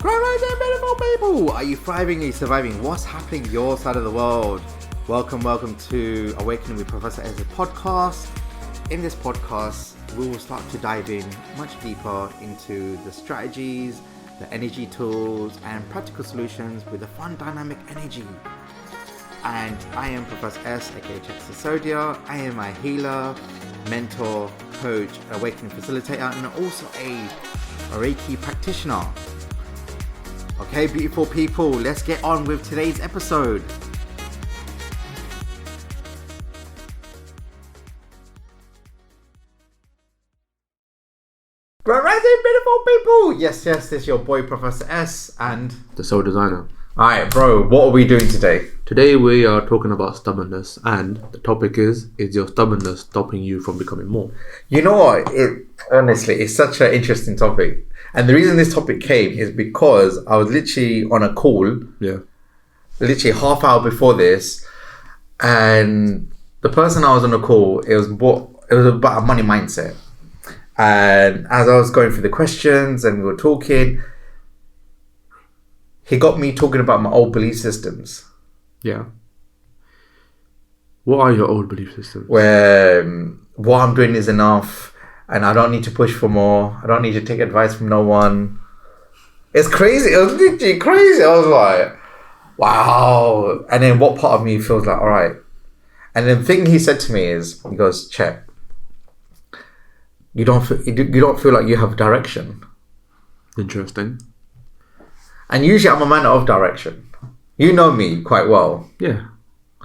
Grand Rising, beautiful people! Are you thriving? Are you surviving? What's happening your side of the world? Welcome to Awakening with Professor Ez's podcast. In this podcast, we will start to dive in much deeper into the strategies, the energy tools, and practical solutions with a fun, dynamic energy. And I am Professor S, aka Sodia. I am a healer, mentor, coach, awakening facilitator, and also a Reiki practitioner. Okay, beautiful people, let's get on with today's episode. Grand Rising, beautiful people! Yes, this is your boy Professor S and the soul designer. Alright, bro, what are we doing today? Today we are talking about stubbornness, and the topic is your stubbornness stopping you from becoming more? You know what? Honestly, it's such an interesting topic. And the reason this topic came is because I was literally on a call. Yeah. Literally half hour before this. And the person I was on the call, it was about a money mindset. And as I was going through the questions and we were talking, he got me talking about my old belief systems. Yeah. What are your old belief systems? Where what I'm doing is enough and I don't need to push for more. I don't need to take advice from no one. It's crazy. It was literally crazy. I was like, wow. And then what part of me feels like, all right. And the thing he said to me is, he goes, Chet, you don't feel like you have direction. Interesting. And usually I'm a man of direction. You know me quite well. Yeah.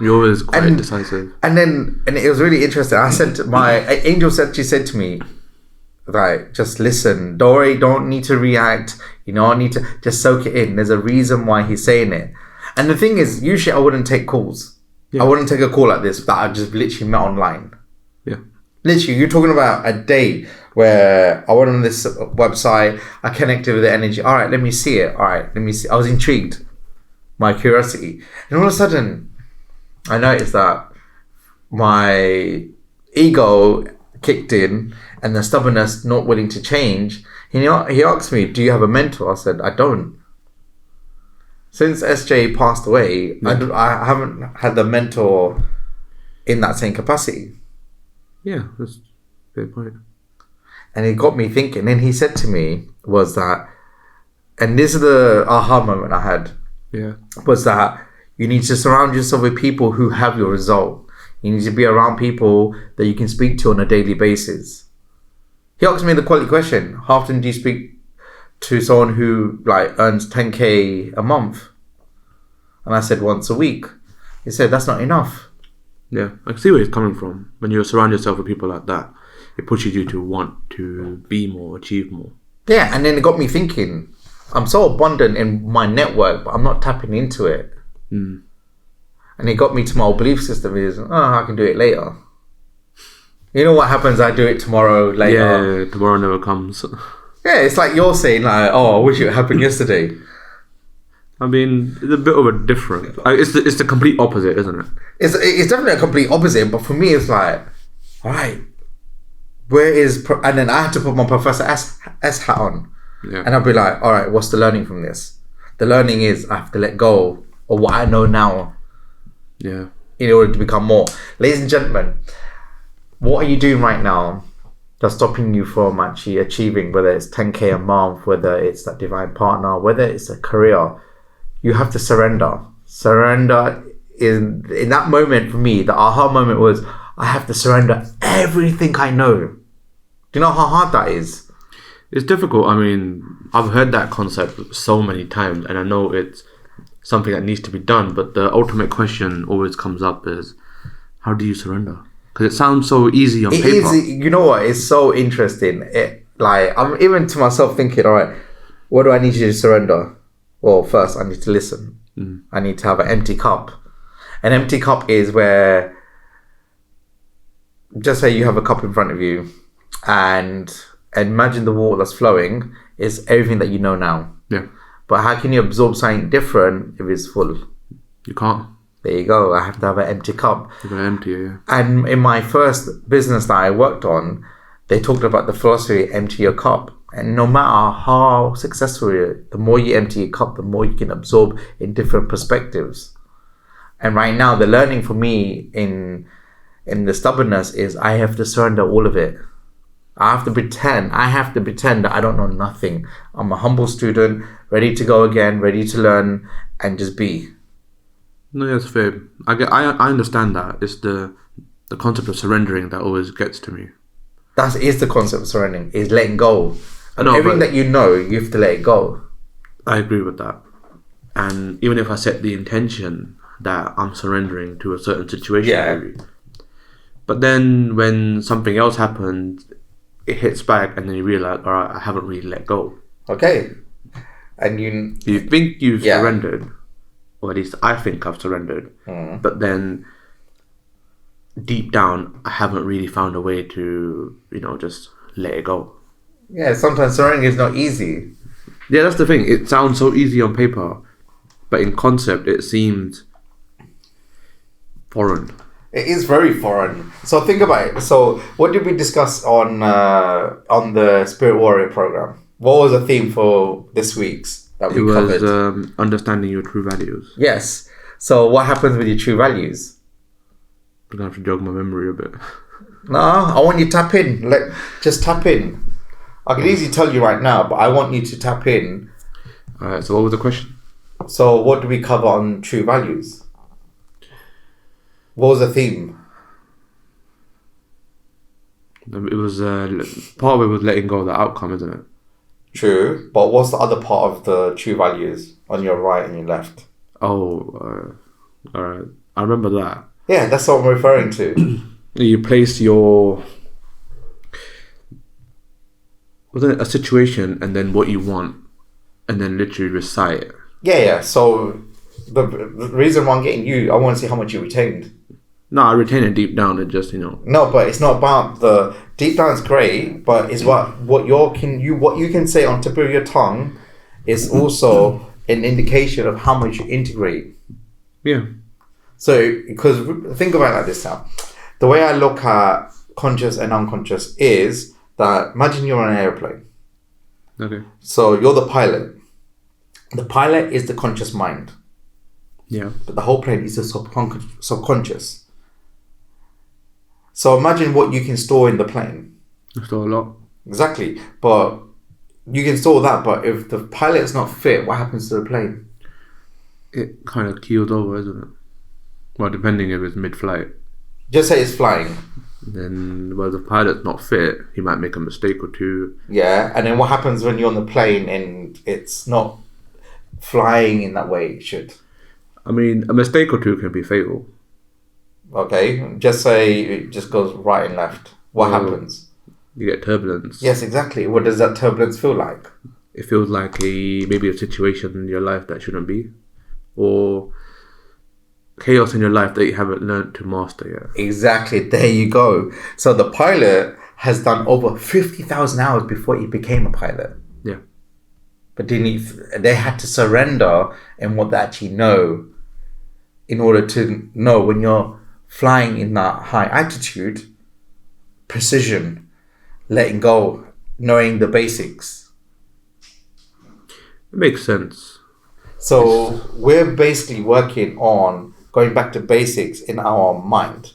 You're always quite decisive. And it was really interesting. I said to angel said to me, like, just listen. Don't need to react. I need to just soak it in. There's a reason why he's saying it. And the thing is, usually I wouldn't take calls. Yeah. I wouldn't take a call like this that I just literally met online. Yeah. Literally, you're talking about a day where I went on this website, I connected with the energy. All right, let me see it. All right, let me see. I was intrigued. My curiosity. And all of a sudden, I noticed that my ego kicked in and the stubbornness not willing to change. He asked me, do you have a mentor? I said, I don't. Since SJ passed away, yeah. I haven't had the mentor in that same capacity. Yeah, that's a good point. And it got me thinking. And he said to me was that, and this is the aha moment I had. Yeah. Was that you need to surround yourself with people who have your result. You need to be around people that you can speak to on a daily basis. He asked me the quality question. How often do you speak to someone who earns 10k a month? And I said once a week. He said that's not enough. Yeah, I can see where he's coming from. When you surround yourself with people like that, it pushes you to want to be more, achieve more. Yeah, and then it got me thinking, I'm so abundant in my network, but I'm not tapping into it. Mm. And it got me to my old belief system is, I can do it later. You know what happens? I do it tomorrow, later. Yeah, tomorrow never comes. Yeah, it's like you're saying, I wish it happened yesterday. I mean, it's a bit of a different. It's the complete opposite, isn't it? It's definitely a complete opposite, but for me, it's like, all right, and then I had to put my Professor S hat on. Yeah. And I'll be like, all right, what's the learning from this? The learning is I have to let go of what I know now. Yeah. In order to become more. Ladies and gentlemen, what are you doing right now that's stopping you from actually achieving, whether it's 10k a month, whether it's that divine partner, whether it's a career? You have to surrender. Surrender in that moment for me, the aha moment was, I have to surrender everything I know. Do you know how hard that is? It's difficult. I mean, I've heard that concept so many times and I know it's something that needs to be done, but the ultimate question always comes up is, how do you surrender? Because it sounds so easy on paper. You know what? It's so interesting. I'm even to myself thinking, all right, what do I need you to surrender? Well, first I need to listen. Mm. I need to have an empty cup. An empty cup is where, just say you have a cup in front of you and imagine the water that's flowing is everything that you know now. Yeah. But how can you absorb something different if it's full? You can't. There you go. I have to have an empty cup. You gotta empty it, yeah. And in my first business that I worked on, they talked about the philosophy, empty your cup. And no matter how successful you are, the more you empty your cup, the more you can absorb in different perspectives. And right now, the learning for me in the stubbornness is I have to surrender all of it. I have to pretend that I don't know nothing. I'm a humble student, ready to go again, ready to learn, and just be. No, that's fair. I understand that. It's the concept of surrendering that always gets to me. That is the concept of surrendering, is letting go. And No, everything but- that you know, you have to let it go. I agree with that. And even if I set the intention that I'm surrendering to a certain situation, Yeah. maybe. But then when something else happens, it hits back, and then you realize, all right, I haven't really let go. Okay. And you... You think you've Yeah. surrendered, or at least I think I've surrendered, but then deep down, I haven't really found a way to, just let it go. Yeah, sometimes surrendering is not easy. Yeah, that's the thing. It sounds so easy on paper, but in concept, it seems foreign. It is very foreign. So think about it. So what did we discuss on the Spirit Warrior program? What was the theme for this week's that we It was covered? understanding your true values. Yes. So what happens with your true values? I'm gonna have to jog my memory a bit. No, I want you to tap in. Just tap in. I can easily tell you right now, but I want you to tap in. Alright, so what was the question? So what do we cover on true values? What was the theme? It was part of it was letting go of the outcome, isn't it? True, but what's the other part of the true values on your right and your left? Oh, alright. I remember that. Yeah, that's what I'm referring to. You place your... wasn't it a situation and then what you want, and then literally recite it? Yeah. So the reason why I'm getting you, I want to see how much you retained. No, I retain it deep down. It just, No, but it's not about the deep down. It's great, but it's what you can say on tip of your tongue is also an indication of how much you integrate. Yeah. So, because think about it like this now, the way I look at conscious and unconscious is that imagine you're on an airplane. Okay. So you're the pilot. The pilot is the conscious mind, Yeah. but the whole plane is the subconscious. So imagine what you can store in the plane. That's still a lot. Exactly, but you can store that. But if the pilot's not fit, what happens to the plane? It kind of keels over, isn't it? Well, depending if it's mid-flight. Just say it's flying. Then, well, the pilot's not fit, he might make a mistake or two. Yeah, and then what happens when you're on the plane and it's not flying in that way it should? I mean, a mistake or two can be fatal. Okay, just say it just goes right and left. What Well, happens? You get turbulence. Yes, exactly. What does that turbulence feel like? It feels like maybe a situation in your life that shouldn't be, or chaos in your life that you haven't learned to master yet. Exactly, there you go. So the pilot has done over 50,000 hours before he became a pilot. Yeah. But they had to surrender in what they actually know in order to know when you're flying in that high altitude, precision, letting go, knowing the basics. It makes sense. So we're basically working on going back to basics in our mind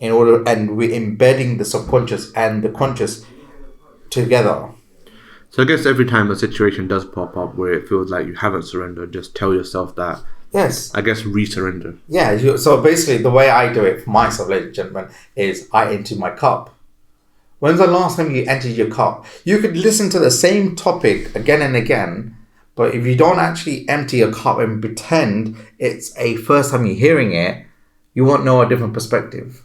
and we're embedding the subconscious and the conscious together. So I guess every time a situation does pop up where it feels like you haven't surrendered, just tell yourself that. Yes. I guess re-surrender. Yeah. So basically the way I do it for myself, ladies and gentlemen, is I empty my cup. When's the last time you emptied your cup? You could listen to the same topic again and again, but if you don't actually empty your cup and pretend it's a first time you're hearing it, you won't know a different perspective.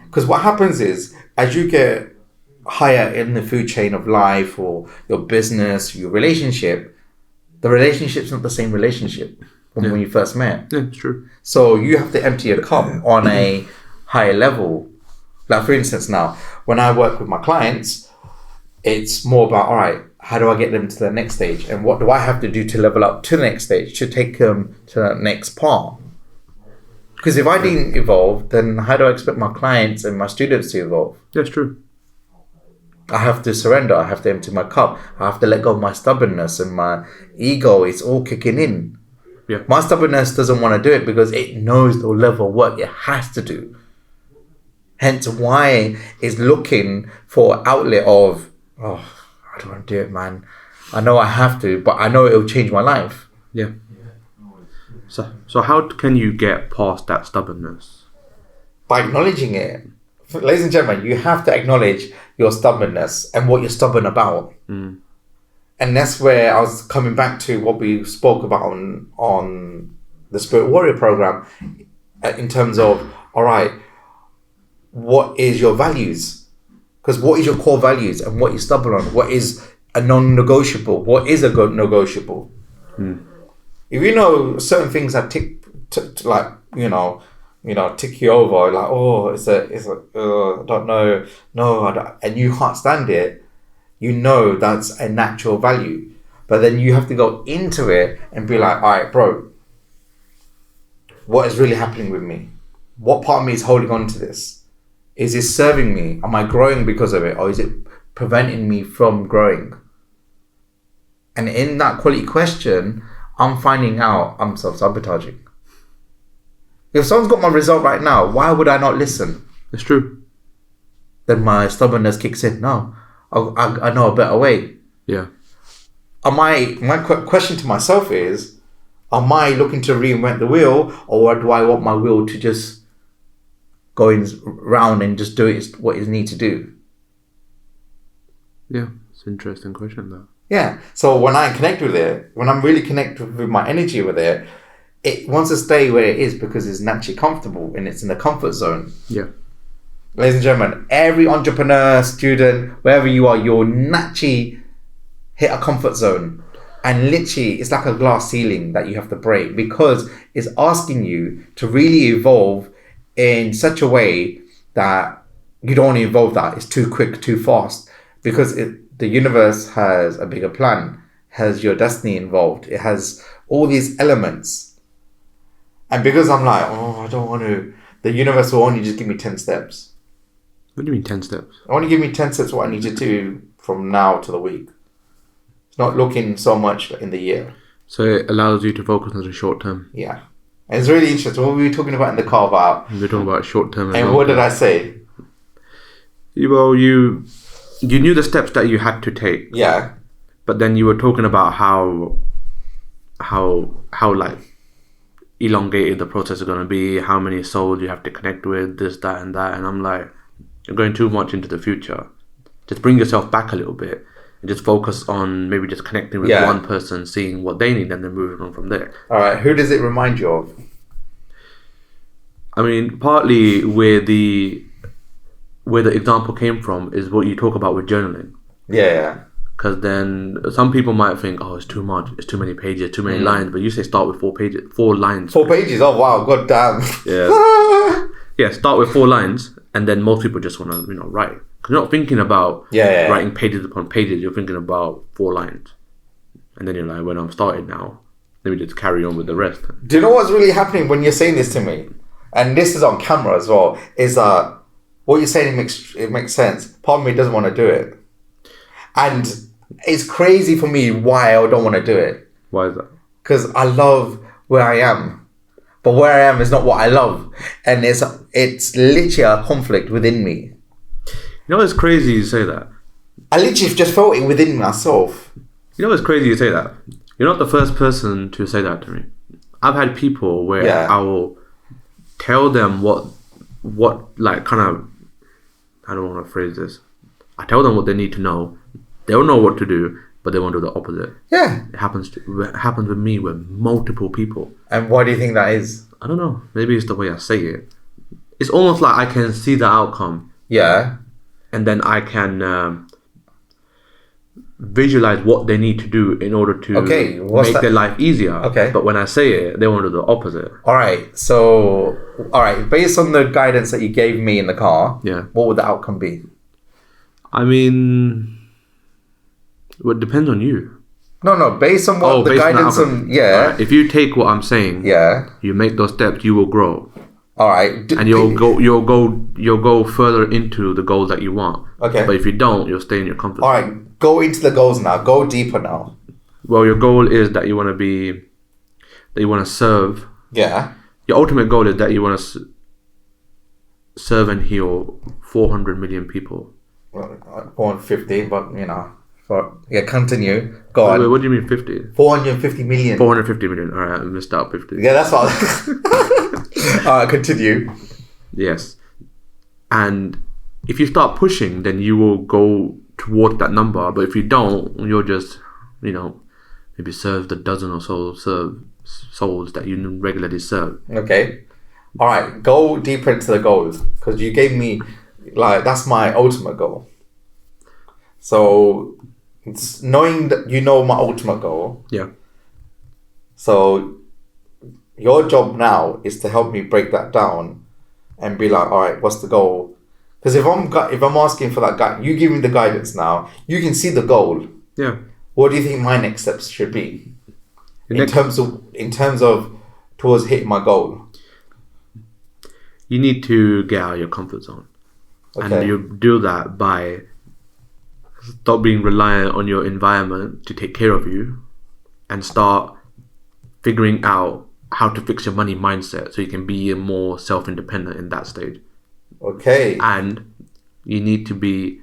Because what happens is, as you get higher in the food chain of life or your business, your relationship, the relationship's not the same relationship from when you first met. Yeah, it's true. So you have to empty your cup on a higher level. Like for instance now, when I work with my clients, it's more about, all right, how do I get them to the next stage? And what do I have to do to level up to the next stage, to take them to the next part? Because if I didn't evolve, then how do I expect my clients and my students to evolve? That's true. I have to surrender. I have to empty my cup. I have to let go of my stubbornness and my ego. It's all kicking in. Yeah. My stubbornness doesn't want to do it because it knows the level of work it has to do. Hence why it's looking for an outlet of, oh, I don't want to do it, man. I know I have to, but I know it'll change my life. Yeah. So how can you get past that stubbornness? By acknowledging it. Ladies and gentlemen, you have to acknowledge your stubbornness and what you're stubborn about. Mm. And that's where I was coming back to what we spoke about on the Spirit Warrior program in terms of, all right, what is your values? Because what is your core values and what you're stubborn on? What is a non-negotiable? What is a negotiable? Mm. If you know certain things that tick you over, like, oh, I don't know, no, I don't, and you can't stand it, you know that's a natural value. But then you have to go into it and be like, all right, bro, what is really happening with me? What part of me is holding on to this? Is it serving me? Am I growing because of it? Or is it preventing me from growing? And in that quality question, I'm finding out I'm self-sabotaging. If someone's got my result right now, why would I not listen? It's true. Then my stubbornness kicks in. No, I know a better way. Yeah. My question to myself is, am I looking to reinvent the wheel, or do I want my wheel to just go round and just do what it needs to do? Yeah, it's an interesting question though. Yeah. So when I connect with it, when I'm really connected with my energy with it, it wants to stay where it is because it's naturally comfortable and it's in the comfort zone. Yeah. Ladies and gentlemen, every entrepreneur, student, wherever you are, you'll naturally hit a comfort zone. And literally, it's like a glass ceiling that you have to break because it's asking you to really evolve in such a way that you don't want to evolve that. It's too quick, too fast. Because the universe has a bigger plan, has your destiny involved. It has all these elements. And because I'm like, oh, I don't want to, the universe will only just give me 10 steps. What do you mean 10 steps? Only give me 10 steps what I need to do from now to the week. It's not looking so much in the year. So it allows you to focus on the short term. Yeah. And it's really interesting. What were we talking about in the car about? We're talking about short term. And what did I say? Well, you knew the steps that you had to take. Yeah. But then you were talking about how like elongated the process is going to be, how many souls you have to connect with, this, that, and that. And I'm like, you're going too much into the future. Just bring yourself back a little bit and just focus on maybe just connecting with one person, seeing what they need, and then moving on from there. All right. Who does it remind you of? I mean, partly where the example came from is what you talk about with journaling. Yeah. Because then some people might think, oh, it's too much, it's too many pages, too many lines. But you say start with 4 lines. 4 pages? Oh, wow. God damn. Yeah. Yeah, start with 4 lines. And then most people just want to, write. Because you're not thinking about writing pages upon pages. You're thinking about 4 lines. And then you're like, when I'm started now, let me just carry on with the rest. Do you know what's really happening when you're saying this to me? And this is on camera as well. Is that what you're saying, it makes sense. Part of me doesn't want to do it. And it's crazy for me why I don't want to do it. Why is that? Because I love where I am. But where I am is not what I love. And it's literally a conflict within me. You know it's crazy you say that? I literally just felt it within myself. You know it's crazy you say that? You're not the first person to say that to me. I've had people where I will tell them what like kind of, I don't want to phrase this. I tell them what they need to know. They'll know what to do, but they won't do the opposite. Yeah. It happens with me with multiple people. And why do you think that is? I don't know. Maybe it's the way I say it. It's almost like I can see the outcome. Yeah. And then I can visualize what they need to do in order to make their life easier. Okay. But when I say it, they want to do the opposite. Alright, so based on the guidance that you gave me in the car, what would the outcome be? I mean, well, it depends on you. No, based on what the guidance on... Right. If you take what I'm saying, you make those steps, you will grow. All right. And you'll go further into the goal that you want. Okay. But if you don't, you'll stay in your comfort zone. All right. Go into the goals now. Go deeper now. Well, your goal is that you want to serve. Yeah. Your ultimate goal is that you want to serve and heal 400 million people. Well, 450, but continue. Go on. Wait, what do you mean 50? 450 million. 450 million. All right, I missed out 50. Yeah, that's what. All right, continue. Yes. And if you start pushing, then you will go toward that number. But if you don't, you'll just, maybe serve the dozen or so souls that you regularly serve. Okay. All right, go deeper into the goals, because you gave me, that's my ultimate goal. So, it's knowing that you know my ultimate goal. Yeah. So, your job now is to help me break that down and be like, all right, what's the goal? Because if I'm asking for that guide, you give me the guidance now. You can see the goal. Yeah. What do you think my next steps should be in terms of towards hitting my goal? You need to get out of your comfort zone. Okay. And you do that by stop being reliant on your environment to take care of you and start figuring out how to fix your money mindset so you can be more self-independent in that stage. Okay. And you need to be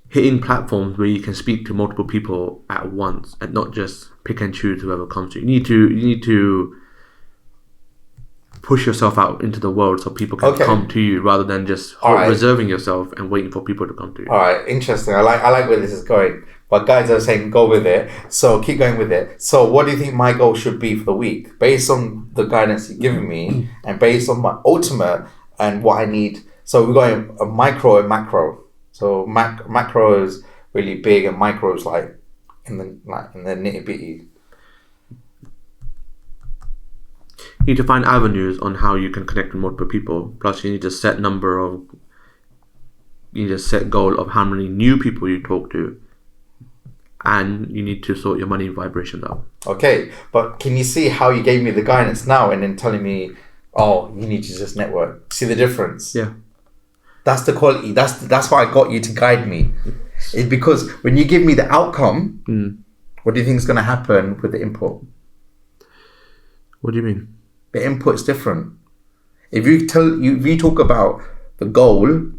hitting platforms where you can speak to multiple people at once and not just pick and choose whoever comes to you. You need to push yourself out into the world so people can come to you rather than just reserving yourself and waiting for people to come to you. All right, interesting. I like where this is going. But guys are saying go with it. So keep going with it. So what do you think my goal should be for the week? Based on the guidance you've given me and based on my ultimate and what I need. So we're going a micro and macro. So macro is really big and micro is like in the nitty bitty. You need to find avenues on how you can connect with multiple people. Plus, you need to set goal of how many new people you talk to, and you need to sort your money vibrations out. Okay, but can you see how you gave me the guidance now and then telling me, oh, you need to just network? See the difference? Yeah, that's the quality. That's why I got you to guide me. It's because when you give me the outcome, what do you think is going to happen with the input? What do you mean? The input's different. If you talk about the goal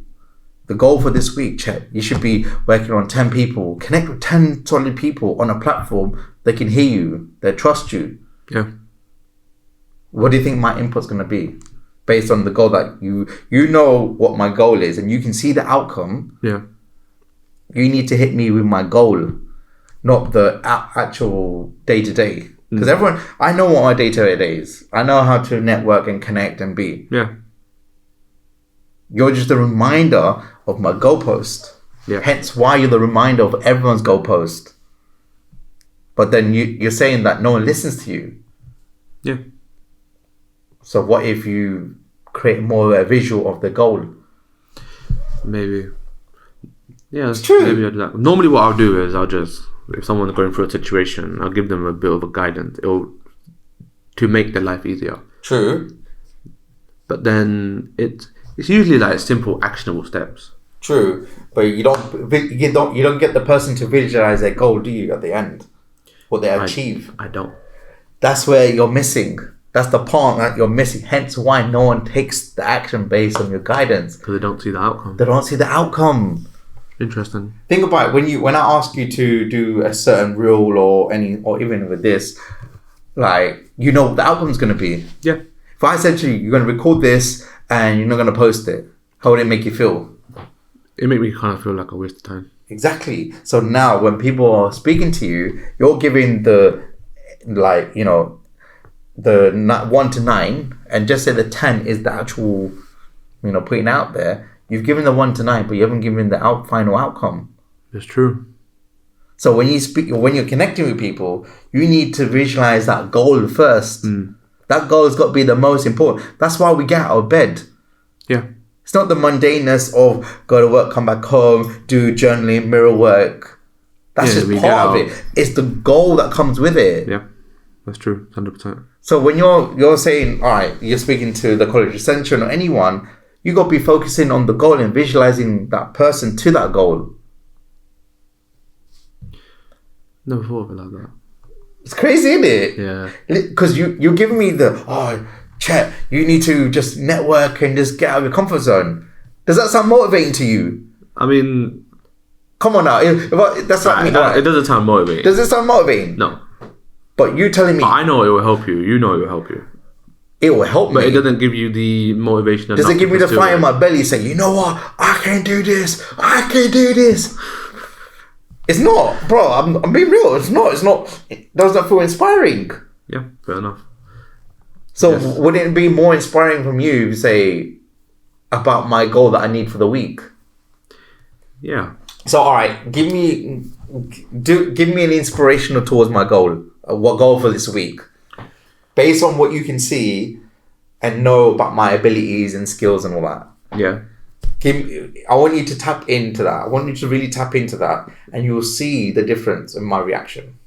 for this week, Chet, you should be working on 10 people. Connect with 10 solid people on a platform that can hear you, that trust you. Yeah. What do you think my input's going to be? Based on the goal that you know what my goal is and you can see the outcome. Yeah. You need to hit me with my goal, not the actual day-to-day. Because I know what my day-to-day is. I know how to network and connect and be. Yeah. You're just a reminder of my goalpost. Yeah. Hence why you're the reminder of everyone's goalpost. But then you're saying that no one listens to you. Yeah. So what if you create more a visual of the goal? Maybe. Yeah, it's true. Maybe I'll do that. Normally what I'll do is if someone's going through a situation, I'll give them a bit of a guidance to make their life easier. True. But then it's usually like simple, actionable steps. True, but you don't get the person to visualize their goal, do you? At the end, what they achieve. I don't. That's where you're missing. That's the part that you're missing. Hence, why no one takes the action based on your guidance. Because they don't see the outcome. They don't see the outcome. Interesting. Think about it, when I ask you to do a certain rule or even with this, like you know what the outcome's going to be. Yeah. If I said to you, you're going to record this and you're not going to post it, how would it make you feel? It made me kind of feel like a waste of time. Exactly. So now when people are speaking to you, you're giving the 1 to 9 and just say the 10 is the actual, putting out there. You've given the 1 to 9, but you haven't given the final outcome. It's true. So when you're connecting with people, you need to visualize that goal first. That goal has got to be the most important. That's why we get out of bed. Yeah. It's not the mundaneness of go to work, come back home, do journaling, mirror work. That's just part of it. It's the goal that comes with it. Yeah. That's true. 100%. So when you're saying, all right, you're speaking to the college extension or anyone, you got to be focusing on the goal and visualizing that person to that goal. Never thought of it like that. It's crazy, isn't it? Yeah. Because you're giving me Chet, you need to just network and just get out of your comfort zone. Does that sound motivating to you? I mean, come on now. That's not me. It doesn't sound motivating. Does it sound motivating? No. But you telling me... But I know it will help you. You know it will help you. It will help me. But it doesn't give you the motivation. Does it give me the fire in my belly saying, you know what? I can do this. I can do this. It's not. Bro, I'm being real. It's not. It doesn't feel inspiring. Yeah, fair enough. So would it be more inspiring from you, say, about my goal that I need for the week? Yeah. So, all right, give me an inspirational towards my goal. What goal for this week? Based on what you can see and know about my abilities and skills and all that. Yeah. I want you to tap into that. I want you to really tap into that, and you will see the difference in my reaction.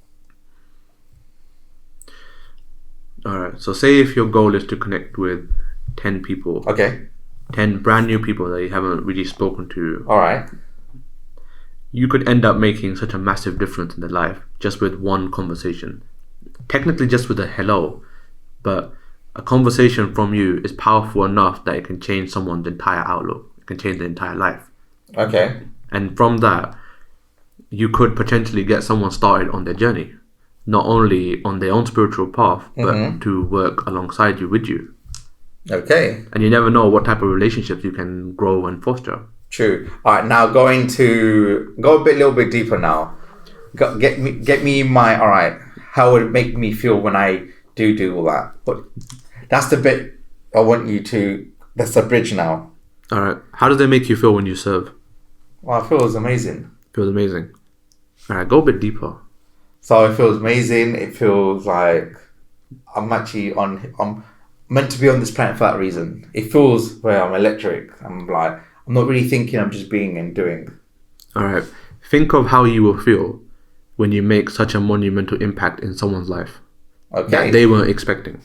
All right. So say if your goal is to connect with 10 people. Okay. 10 brand new people that you haven't really spoken to. All right. You could end up making such a massive difference in their life just with one conversation. Technically just with a hello, but a conversation from you is powerful enough that it can change someone's entire outlook. It can change their entire life. Okay. And from that, you could potentially get someone started on their journey. Not only on their own spiritual path, but to work alongside you, with you. Okay. And you never know what type of relationships you can grow and foster. True. All right, now go a little bit deeper now. Get me my, all right, how would it make me feel when I do all that? But that's the bit I want you to, that's the bridge now. All right. How does it make you feel when you serve? Well, it feels amazing. Feels amazing. All right, go a bit deeper. So it feels amazing. It feels like I'm meant to be on this planet for that reason. It feels where I'm electric. I'm not really thinking, I'm just being and doing. All right. Think of how you will feel when you make such a monumental impact in someone's life. Okay. That they weren't expecting.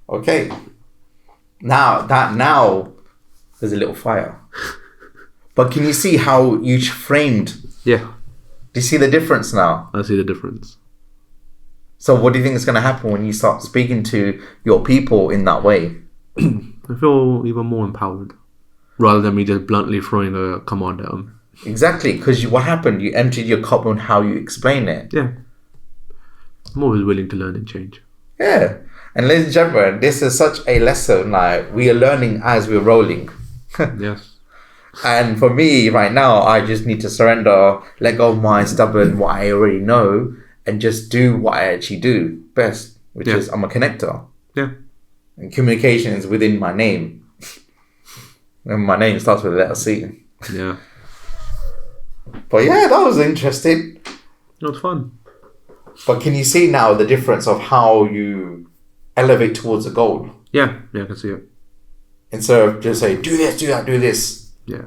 Okay. Now there's a little fire. But can you see how you framed? Yeah. Do you see the difference now? I see the difference. So what do you think is going to happen when you start speaking to your people in that way? I feel even more empowered. Rather than me just bluntly throwing a command at them. Exactly, because what happened? You emptied your cup on how you explain it. Yeah. I'm always willing to learn and change. Yeah. And ladies and gentlemen, this is such a lesson. Like, we are learning as we're rolling. Yes. And for me right now, I just need to surrender, let go of my stubborn, what I already know, and just do what I actually do best, which is I'm a connector. Yeah. And communication is within my name. And my name starts with a letter C. Yeah. But yeah, that was interesting. It was fun. But can you see now the difference of how you elevate towards a goal? Yeah, I can see it. Instead of just say, do this, do that, do this. Yeah.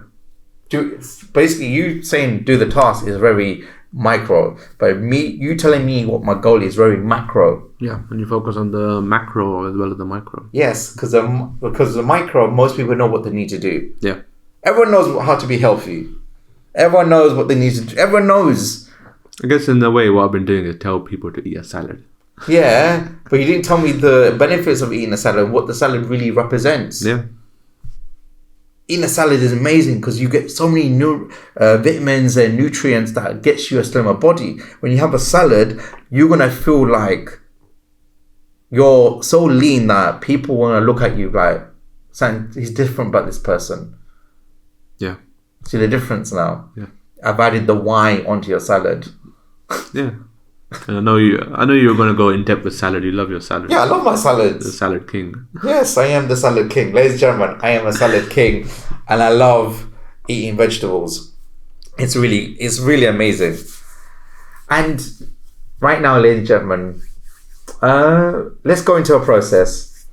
Basically, you saying do the task is very micro, but you telling me what my goal is very macro. Yeah, and you focus on the macro as well as the micro. Yes, because the micro, most people know what they need to do. Yeah. Everyone knows how to be healthy. Everyone knows what they need to do. Everyone knows. I guess in a way what I've been doing is tell people to eat a salad. Yeah, but you didn't tell me the benefits of eating a salad, what the salad really represents. Yeah. Eating a salad is amazing because you get so many new vitamins and nutrients that gets you a slimmer body. When you have a salad, you're going to feel like you're so lean that people want to look at you like, he's different about this person. Yeah. See the difference now? Yeah. I've added the Y onto your salad. Yeah. And I know you were going to go in depth with salad. You love your salad. Yeah, I love my salads. The salad king. Yes, I am the salad king. Ladies and gentlemen, I am a salad king. And I love eating vegetables. It's really amazing. And right now, ladies and gentlemen, let's go into a process.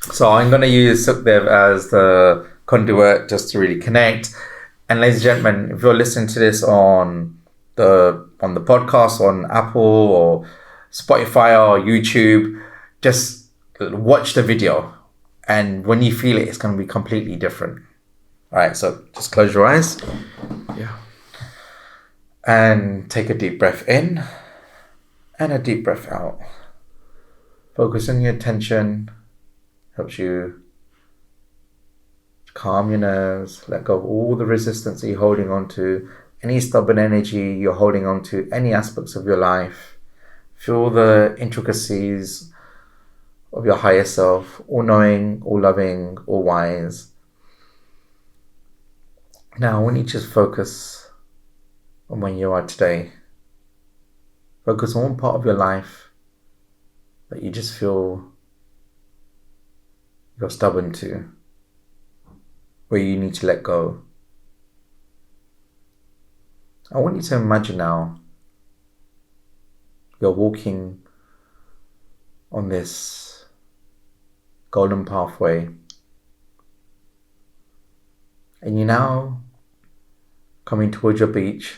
So I'm going to use Sukhdev as the conduit just to really connect. And ladies and gentlemen, if you're listening to this on the podcast on Apple or Spotify or YouTube, just watch the video. And when you feel it, it's going to be completely different. All right, so just close your eyes. Yeah. And take a deep breath in and a deep breath out. Focus on your attention. Helps you calm your nerves. Let go of all the resistance that you're holding on to. Any stubborn energy you're holding on to. Any aspects of your life. Feel the intricacies of your higher self. All knowing, all loving, all wise. Now I want you to just focus on where you are today. Focus on one part of your life that you just feel you're stubborn to, where you need to let go. I want you to imagine now you're walking on this golden pathway, and you're now coming towards your beach.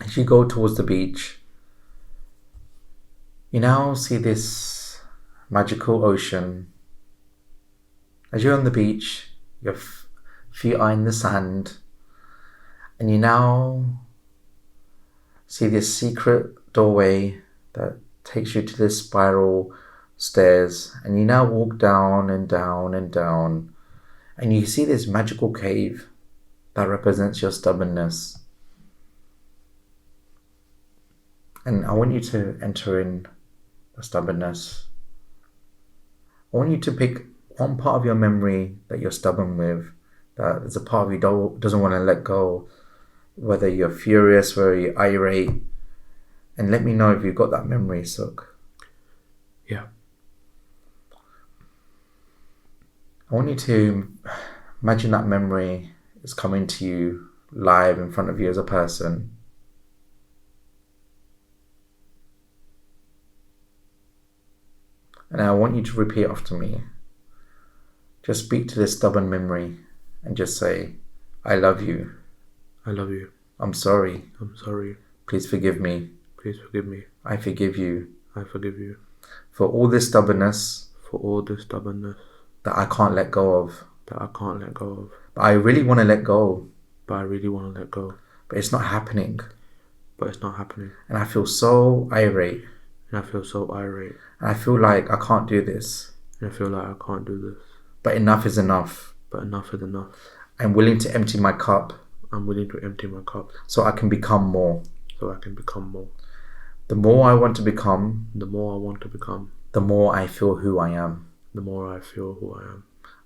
As you go towards the beach, you now see this magical ocean. As you're on the beach, your feet are in the sand, and you now see this secret doorway that takes you to this spiral stairs, and you now walk down and down and down, and you see this magical cave that represents your stubbornness. And I want you to enter in the stubbornness. I want you to pick one part of your memory that you're stubborn with, that there's a part of you doesn't want to let go, whether you're furious, whether you're irate, and let me know if you've got that memory, Suk. Yeah. I want you to imagine that memory is coming to you live in front of you as a person. And I want you to repeat after me. Just speak to this stubborn memory and just say, I love you. I love you. I'm sorry. I'm sorry. Please forgive me. Please forgive me. I forgive you. I forgive you. For all this stubbornness. For all the stubbornness. That I can't let go of. That I can't let go of. But I really want to let go. But I really want to let go. But it's not happening. But it's not happening. And I feel so irate. And I feel so irate. And I feel like I can't do this. And I feel like I can't do this. But enough is enough. But enough is enough. I'm willing to empty my cup. I'm willing to empty my cup. So I can become more. So I can become more. The more I want to become. The more I want to become. The more I feel who I am. The more I feel who I am.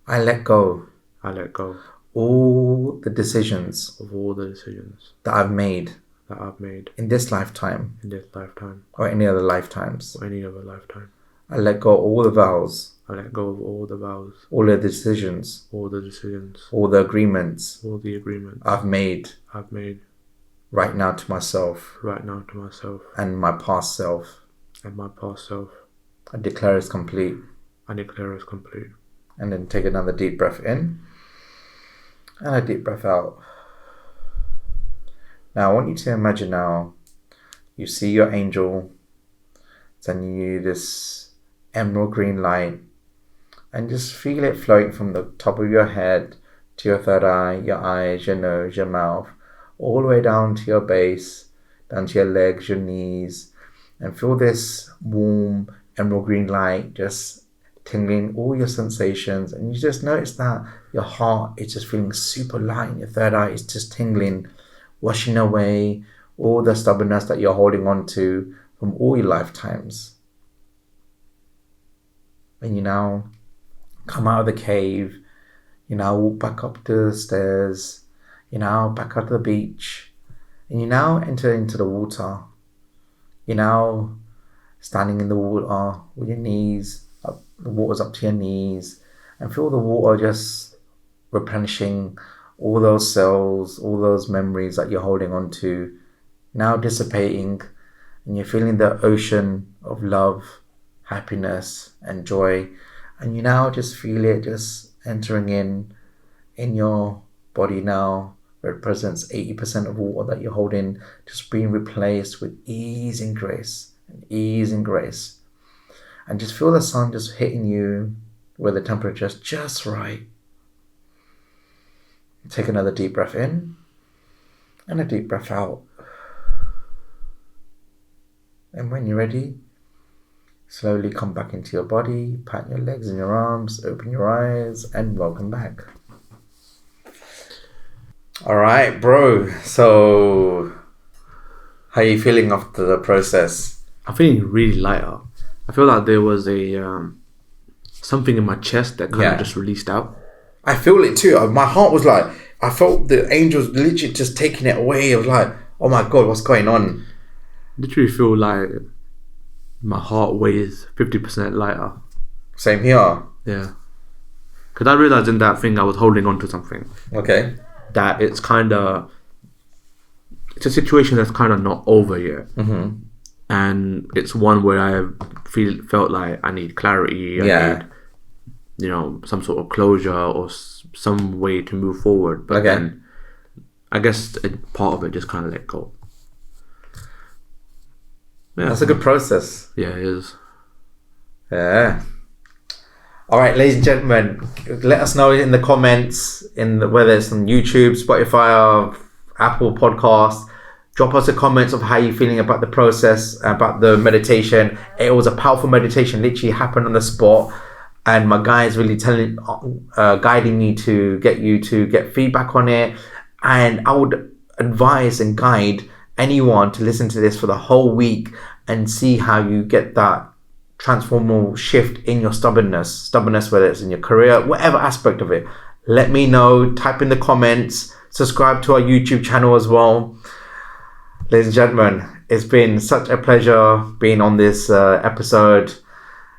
I let go. I let go. All the decisions. Of all the decisions. That I've made. That I've made. In this lifetime. In this lifetime. Or any other lifetimes. Or any other lifetime. I let go of all the vows. I let go of all the vows. All the decisions. All the decisions. All the agreements. All the agreements. I've made. Right now to myself. Right now to myself. And my past self. And my past self. I declare it's complete. I declare it's complete. And then take another deep breath in. And a deep breath out. Now I want you to imagine now you see your angel sending you this emerald green light, and just feel it floating from the top of your head to your third eye, your eyes, your nose, your mouth, all the way down to your base, down to your legs, your knees, and feel this warm emerald green light just tingling all your sensations. And you just notice that your heart is just feeling super light, and your third eye is just tingling, washing away all the stubbornness that you're holding on to from all your lifetimes. And you now come out of the cave, you now walk back up the stairs, you now back out to the beach, and you now enter into the water. You're now standing in the water with your knees up, the water's up to your knees, and feel the water just replenishing all those cells, all those memories that you're holding on to, now dissipating, and you're feeling the ocean of love, happiness and joy, and you now just feel it just entering in your body now. Represents 80% of water that you're holding, just being replaced with ease and grace and ease and grace. And just feel the sun just hitting you where the temperature is just right. Take another deep breath in and a deep breath out. And when you're ready, slowly come back into your body, pat your legs and your arms, open your eyes, and welcome back. Alright, bro. So, how are you feeling after the process? I'm feeling really lighter. I feel like there was a something in my chest that kind of just released out. I feel it too. My heart was like, I felt the angels literally just taking it away. I was like, oh my God, what's going on? Literally feel like my heart weighs 50% lighter. Same here. Yeah. Because I realised in that thing I was holding on to something. Okay. That it's a situation that's kind of not over yet. Mm-hmm. And it's one where I felt like I need clarity. I need, some sort of closure or some way to move forward. But then I guess part of it just kind of let go. Yeah. That's a good process. Yeah, it is. Yeah. All right, ladies and gentlemen, let us know in the comments, whether it's on YouTube, Spotify, or Apple Podcasts. Drop us a comments of how you're feeling about the process, about the meditation. It was a powerful meditation, literally happened on the spot. And my guy is really guiding me to get you to get feedback on it. And I would advise and guide anyone to listen to this for the whole week and see how you get that transformational shift in your stubbornness, whether it's in your career, whatever aspect of it. Let me know, type in the comments, subscribe to our YouTube channel as well. Ladies and gentlemen, it's been such a pleasure being on this episode.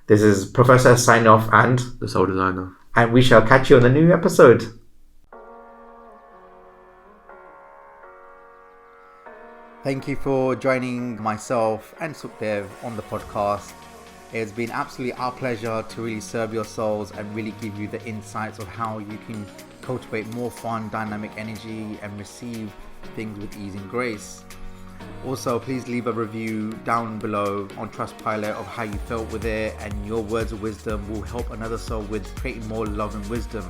This is Professor signing off and the Soul Designer. And we shall catch you on the new episode. Thank you for joining myself and Sukhdev on the podcast. It's been absolutely our pleasure to really serve your souls and really give you the insights of how you can cultivate more fun, dynamic energy and receive things with ease and grace. Also, please leave a review down below on Trustpilot of how you felt with it, and your words of wisdom will help another soul with creating more love and wisdom.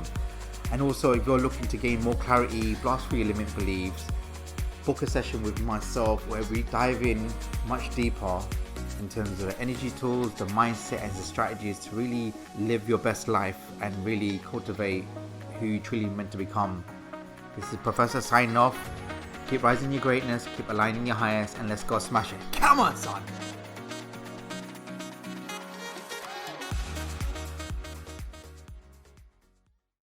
And also, if you're looking to gain more clarity, blast through your limit beliefs, book a session with myself where we dive in much deeper in terms of the energy tools, the mindset and the strategies to really live your best life and really cultivate who you truly meant to become. This is Professor signing off. Keep rising your greatness, keep aligning your highest, and let's go smash it. Come on, son!